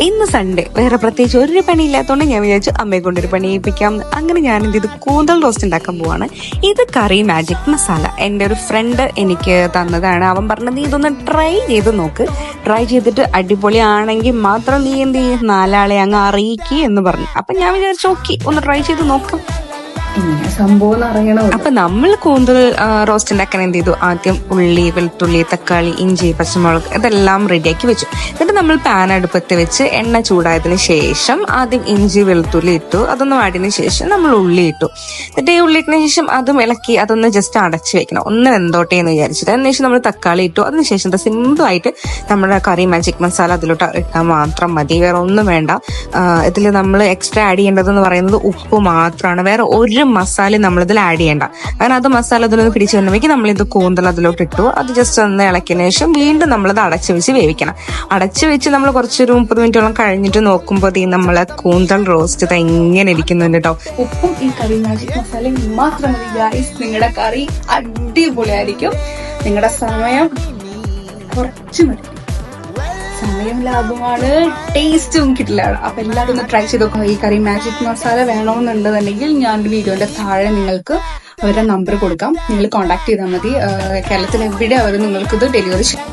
ഇന്ന് സൺഡേ, വേറെ പ്രത്യേകിച്ച് ഒരു പണിയില്ലാത്തതുകൊണ്ട് ഞാൻ വിചാരിച്ചു അമ്മയെ കൊണ്ടൊരു പണി ചെയ്യിപ്പിക്കാം. അങ്ങനെ ഞാൻ എന്ത് ചെയ്തു, കൂന്തൽ റോസ്റ്റ് ഉണ്ടാക്കാൻ പോവാണ്. ഇത് കറി മാജിക് മസാല എൻ്റെ ഒരു ഫ്രണ്ട് എനിക്ക് തന്നതാണ്. അവൻ പറഞ്ഞത് നീ ഇതൊന്ന് ട്രൈ ചെയ്ത് നോക്ക്, ട്രൈ ചെയ്തിട്ട് അടിപൊളിയാണെങ്കിൽ മാത്രം നീ എന്ത് ചെയ്യും, 4 ആളെ അങ്ങ് അറിയിക്കുക എന്ന് പറഞ്ഞു. അപ്പൊ ഞാൻ വിചാരിച്ചു ഓക്കെ, ഒന്ന് ട്രൈ ചെയ്ത് നോക്കാം. സംഭവം അറിയണം. അപ്പൊ നമ്മൾ കൂന്തൽ റോസ്റ്റ് ഉണ്ടാക്കാൻ എന്ത് ചെയ്തു, ആദ്യം ഉള്ളി, വെളുത്തുള്ളി, തക്കാളി, ഇഞ്ചി, പച്ചമുളക് ഇതെല്ലാം റെഡിയാക്കി വെച്ചു. എന്നിട്ട് നമ്മൾ പാൻ അടുപ്പത്ത് വെച്ച് എണ്ണ ചൂടായതിനു ശേഷം ആദ്യം ഇഞ്ചി, വെളുത്തുള്ളി ഇട്ടു. അതൊന്ന് വാടിയതിനു ശേഷം നമ്മൾ ഉള്ളി ഇട്ടു. എന്നിട്ട് ഈ ഉള്ളി ഇട്ടതിന് ശേഷം അതും ഇളക്കി അതൊന്ന് ജസ്റ്റ് അടച്ചു വെക്കണം, ഒന്ന് വെന്തോട്ടെ എന്ന് വിചാരിച്ചിട്ട്. അതിനുശേഷം നമ്മൾ തക്കാളി ഇട്ടു. അതിനുശേഷം സിമ്പിൾ ആയിട്ട് നമ്മുടെ കറി മാജിക് മസാല അതിലോട്ട് ഇട്ടാൽ മാത്രം മതി, വേറെ ഒന്നും വേണ്ട. ഇതിൽ നമ്മൾ എക്സ്ട്രാ ആഡ് ചെയ്യേണ്ടതെന്ന് പറയുന്നത് ഉപ്പ് മാത്രമാണ്. വേറെ ഒരു മസാല നമ്മളിതിൽ ആഡ് ചെയ്യേണ്ട. കാരണം അത് മസാല അതിലൊന്ന് പിടിച്ചു വന്നപ്പോഴേക്കും നമ്മളിത് കൂന്തൽ അതിലോട്ട് ഇട്ടു. അത് ജസ്റ്റ് ഒന്ന് ഇളക്കിയതിനു ശേഷം വീണ്ടും നമ്മളത് അടച്ചു വെച്ച് വേവിക്കണം. അടച്ചു വെച്ച് നമ്മൾ കുറച്ചൊരു 30 മിനിറ്റോളം കഴിഞ്ഞിട്ട് നോക്കുമ്പോൾ നമ്മളെ കൂന്തൽ റോസ്റ്റ് ഇങ്ങനെ ഇരിക്കുന്നുണ്ട് കേട്ടോ. ഉപ്പും ഈ കറി മാജിക് മസാലയും മാത്രം മതി ഗൈസ്, നിങ്ങളുടെ കറി അടിപൊളിയായിരിക്കും. നിങ്ങളുടെ സമയം കുറച്ച് മതി, സമയം ലാഭമാണ്, ടേസ്റ്റും കിട്ടില്ലാണ്. അപ്പൊ എല്ലാവരും ഒന്ന് ട്രൈ ചെയ്ത് നോക്കുക. ഈ കറി മാജിക് മസാല വേണമെന്നുണ്ടെന്നുണ്ടെങ്കിൽ ഞാൻ വീഡിയോന്റെ താഴെ നിങ്ങൾക്ക് അവരുടെ നമ്പർ കൊടുക്കാം, നിങ്ങൾ കോൺടാക്ട് ചെയ്താൽ മതി. കേരളത്തിൽ എവിടെ അവർ നിങ്ങൾക്കിത് ഡെലിവറി ചെയ്യും.